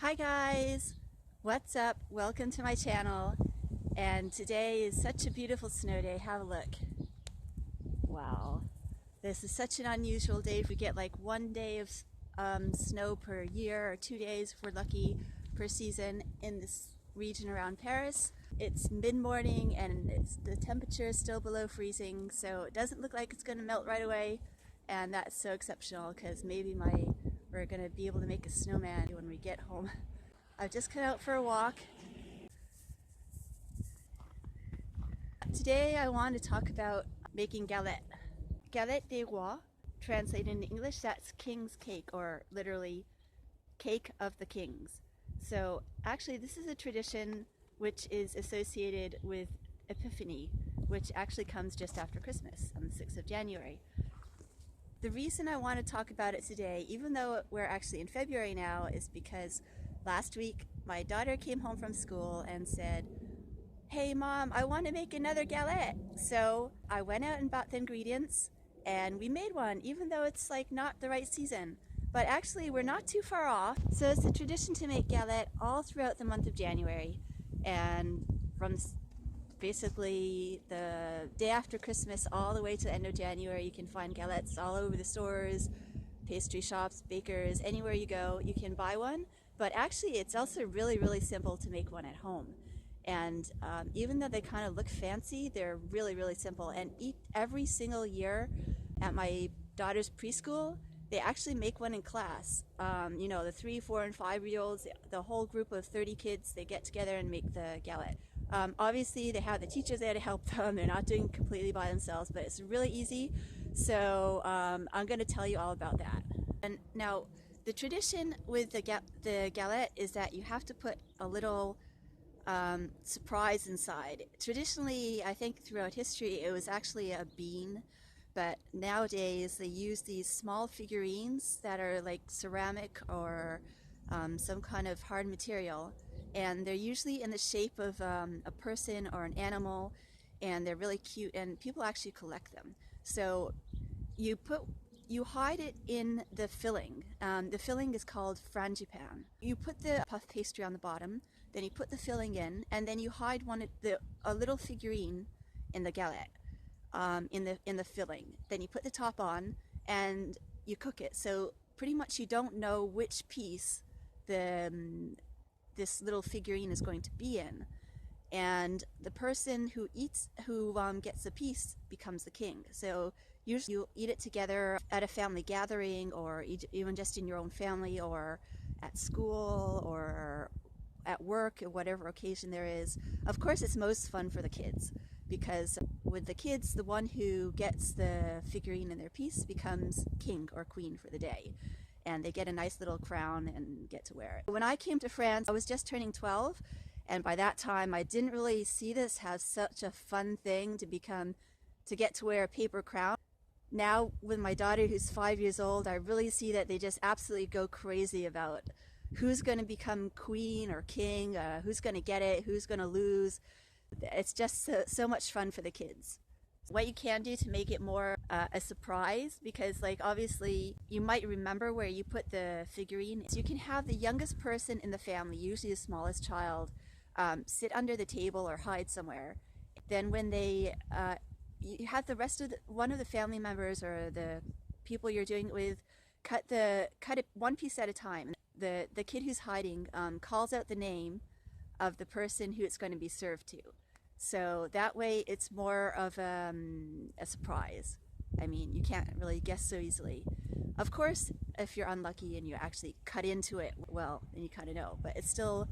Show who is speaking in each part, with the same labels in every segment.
Speaker 1: Hi guys, what's up? Welcome to my channel. And today is such a beautiful snow day. Have a look. Wow, this is such an unusual day. We get like one day of snow per year, or 2 days if we're lucky per season in this region around Paris. It's mid-morning and the temperature is still below freezing, so it doesn't look like it's going to melt right away, and that's so exceptional because maybe we're going to be able to make a snowman when we get home. I've just come out for a walk. Today I want to talk about making galette. Galette des rois, translated in English, that's king's cake, or literally cake of the kings. So actually this is a tradition which is associated with Epiphany, which actually comes just after Christmas on the 6th of January. The reason I want to talk about it today, even though we're actually in February now, is because last week my daughter came home from school and said, "Hey Mom, I want to make another galette." So I went out and bought the ingredients and we made one, even though it's like not the right season. But actually we're not too far off. So it's a tradition to make galette all throughout the month of January, and from basically the day after Christmas all the way to the end of January you can find galettes all over the stores, pastry shops, bakers, anywhere you go you can buy one. But actually it's also really simple to make one at home. And even though they kind of look fancy, they're really simple. And every single year at my daughter's preschool, they actually make one in class. You know, the 3, 4, and 5-year-olds, the whole group of 30 kids, they get together and make the galette. Obviously they have the teachers there to help them. They're not doing it completely by themselves, but it's really easy. So I'm going to tell you all about that. And now the tradition with the galette is that you have to put a little surprise inside. Traditionally, I think throughout history, it was actually a bean, but nowadays they use these small figurines that are like ceramic or some kind of hard material, and they're usually in the shape of a person or an animal, and they're really cute, and people actually collect them. So you hide it in the filling. The filling is called Frangipane. You put the puff pastry on the bottom, then you put the filling in, and then you hide a little figurine in the galette, in the filling. Then you put the top on and you cook it. So pretty much you don't know which piece this little figurine is going to be in. And the person who gets a piece becomes the king. So usually you eat it together at a family gathering, or even just in your own family, or at school, or at work, or whatever occasion there is. Of course, it's most fun for the kids, because with the kids, the one who gets the figurine in their piece becomes king or queen for the day. And they get a nice little crown and get to wear it. When I came to France, I was just turning 12. And by that time, I didn't really see this as such a fun thing to get to wear a paper crown. Now, with my daughter who's 5 years old, I really see that they just absolutely go crazy about who's going to become queen or king, who's going to get it, who's going to lose. It's just so much fun for the kids. What you can do to make it more a surprise, because like obviously you might remember where you put the figurine. So you can have the youngest person in the family, usually the smallest child, sit under the table or hide somewhere. Then when you have the rest of one of the family members or the people you're doing it with cut it one piece at a time. The kid who's hiding calls out the name of the person who it's going to be served to. So that way it's more of a surprise. I mean, you can't really guess so easily. Of course, if you're unlucky and you actually cut into it, well, then you kind of know. But it still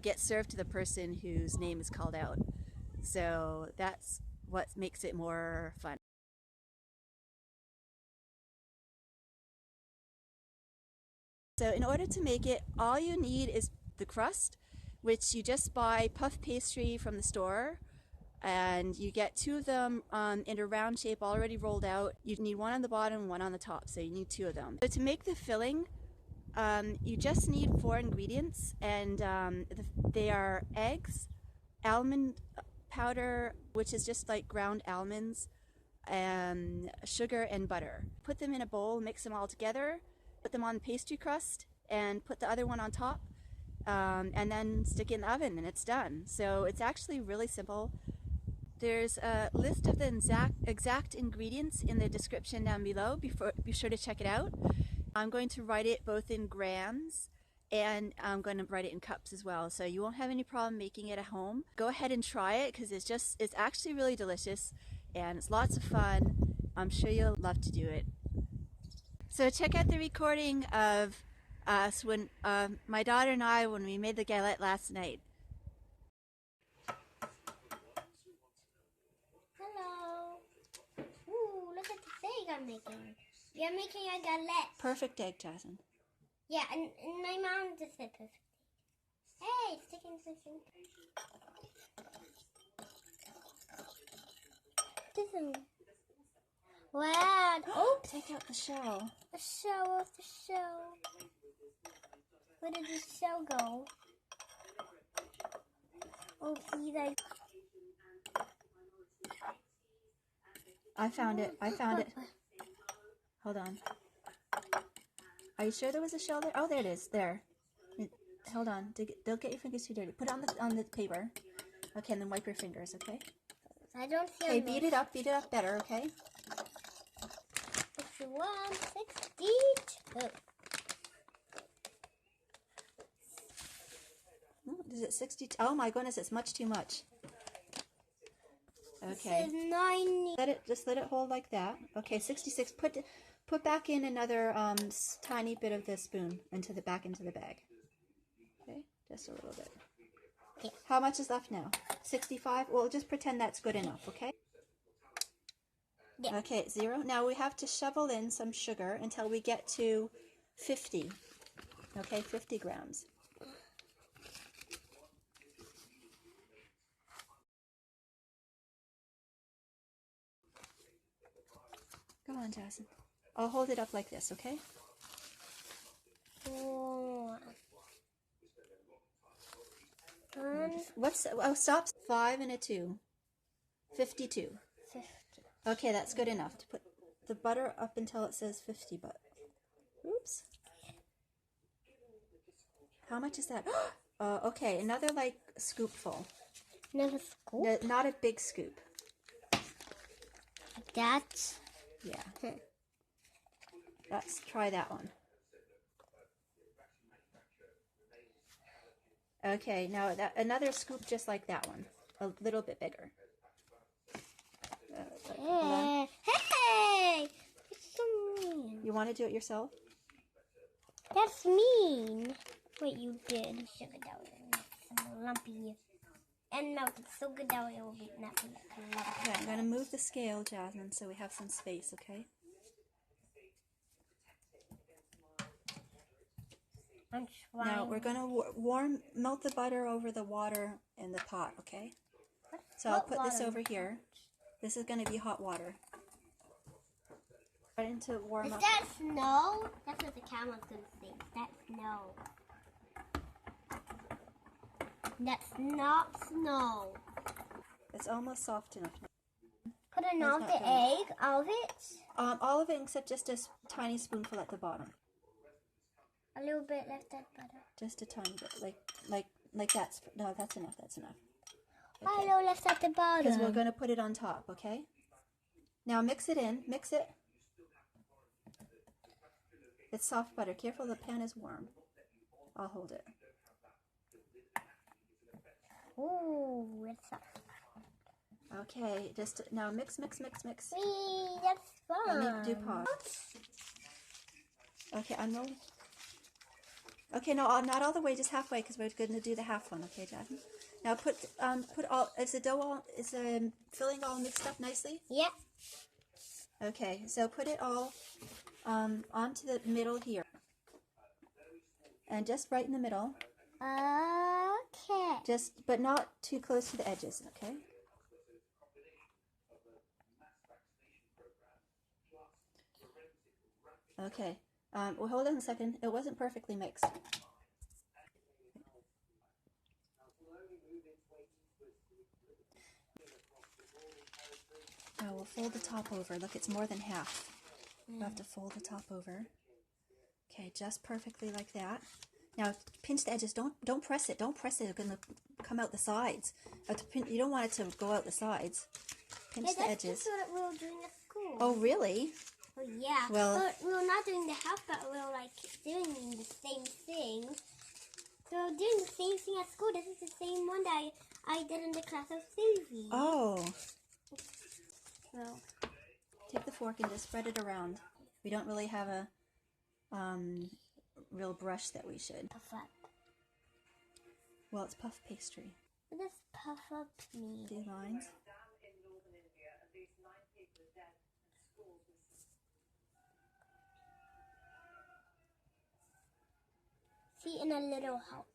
Speaker 1: gets served to the person whose name is called out. So that's what makes it more fun. So in order to make it, all you need is the crust, which you just buy puff pastry from the store, and you get 2 of them in a round shape already rolled out. You need one on the bottom and one on the top, so you need 2 of them. So to make the filling, you just need 4 ingredients, and they are eggs, almond powder, which is just like ground almonds, and sugar and butter. Put them in a bowl, mix them all together, put them on pastry crust, and put the other one on top. and then stick it in the oven and it's done. So it's actually really simple. There's a list of the exact ingredients in the description down below. Be sure to check it out. I'm going to write it both in grams and I'm going to write it in cups as well. So you won't have any problem making it at home. Go ahead and try it because it's actually really delicious and it's lots of fun. I'm sure you'll love to do it. So check out the recording of us when my daughter and I, when we made the galette last night.
Speaker 2: Hello. Ooh, look at the egg I'm making. You're making a galette.
Speaker 1: Perfect egg, Jasmine.
Speaker 2: Yeah, and my mom just said perfect. Hey, it's sticking to the thing. Wow.
Speaker 1: Oh, take out the shell.
Speaker 2: The shell of the shell. Where did the shell go? Oh, see, like.
Speaker 1: I found it. Hold on. Are you sure there was a shell there? Oh, there it is. There. Hold on. Don't get your fingers too dirty. Put it on the paper. Okay, and then wipe your fingers, okay?
Speaker 2: I don't feel
Speaker 1: Okay, beat it up better, okay?
Speaker 2: 61, 62.
Speaker 1: Is it 62? Oh my goodness, it's much too much. Okay.
Speaker 2: This is 90.
Speaker 1: Just let it hold like that. Okay, 66. Put back in another tiny bit of the spoon back into the bag. Okay, just a little bit.
Speaker 2: Okay.
Speaker 1: How much is left now? 65? Well, just pretend that's good enough, okay?
Speaker 2: Yeah.
Speaker 1: Okay, 0. Now we have to shovel in some sugar until we get to 50. Okay, 50 grams. Go on, Jasmine. I'll hold it up like this, okay? Stop. 5 and a 2. 52.
Speaker 2: 50.
Speaker 1: Okay, that's good enough to put the butter up until it says 50, but oops. How much is that? Okay, another like scoopful.
Speaker 2: Another scoop?
Speaker 1: No, not a big scoop.
Speaker 2: Like that?
Speaker 1: Yeah. Let's try that one. Okay, now another scoop just like that one. A little bit bigger.
Speaker 2: Hey! That's so mean.
Speaker 1: You want to do it yourself?
Speaker 2: That's mean. What you did. Sugar dough and some lumpy. And milk. It's so good that it will be not lumpy.
Speaker 1: Okay, I'm going to move the scale, Jasmine, so we have some space, okay?
Speaker 2: I'm trying.
Speaker 1: Now we're going to melt the butter over the water in the pot, okay? So I'll put this over here. This is going to be hot water. Starting to warm up.
Speaker 2: Is that snow? That's what the camera's going to say. That's snow. That's not snow.
Speaker 1: It's almost soft enough now.
Speaker 2: Put enough the egg, all of it?
Speaker 1: All of it except just a tiny spoonful at the bottom.
Speaker 2: A little bit left that butter.
Speaker 1: Just a tiny bit, like that's no, that's enough. That's enough.
Speaker 2: Okay. A little left at the bottom.
Speaker 1: Because we're going to put it on top, okay? Now mix it in. Mix it. It's soft butter. Careful, the pan is warm. I'll hold it.
Speaker 2: Ooh, it's soft.
Speaker 1: Okay, just now mix.
Speaker 2: Whee, that's fun.
Speaker 1: Let me do pause. Okay, Okay, no, not all the way, just halfway, because we're going to do the half one. Okay, Jasmine. Now put all. Is the dough filling all mixed up nicely?
Speaker 2: Yeah.
Speaker 1: Okay, so put it all onto the middle here, and just right in the middle.
Speaker 2: Okay.
Speaker 1: But not too close to the edges. Okay. Okay. Well, hold on a second. It wasn't perfectly mixed. Now we'll fold the top over. Look, it's more than half. You have to fold the top over. Okay, just perfectly like that. Now pinch the edges. Don't press it. Don't press it. It's gonna come out the sides. You don't want it to go out the sides. Pinch the edges.
Speaker 2: That's just what we were doing at school.
Speaker 1: Oh really?
Speaker 2: Oh yeah.
Speaker 1: Well,
Speaker 2: but we were not doing the house, but we were like doing the same thing. So we're doing the same thing at school. This is the same one that I did in the class of Susie.
Speaker 1: Oh.
Speaker 2: Well,
Speaker 1: Take the fork and just spread it around. We don't really have a real brush that we should.
Speaker 2: puff up.
Speaker 1: Well, it's puff pastry.
Speaker 2: What does puff up mean?
Speaker 1: Do lines.
Speaker 2: See, in a little house.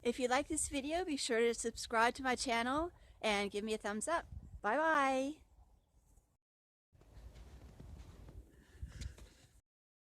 Speaker 1: If you like this video, be sure to subscribe to my channel and give me a thumbs up. Bye bye.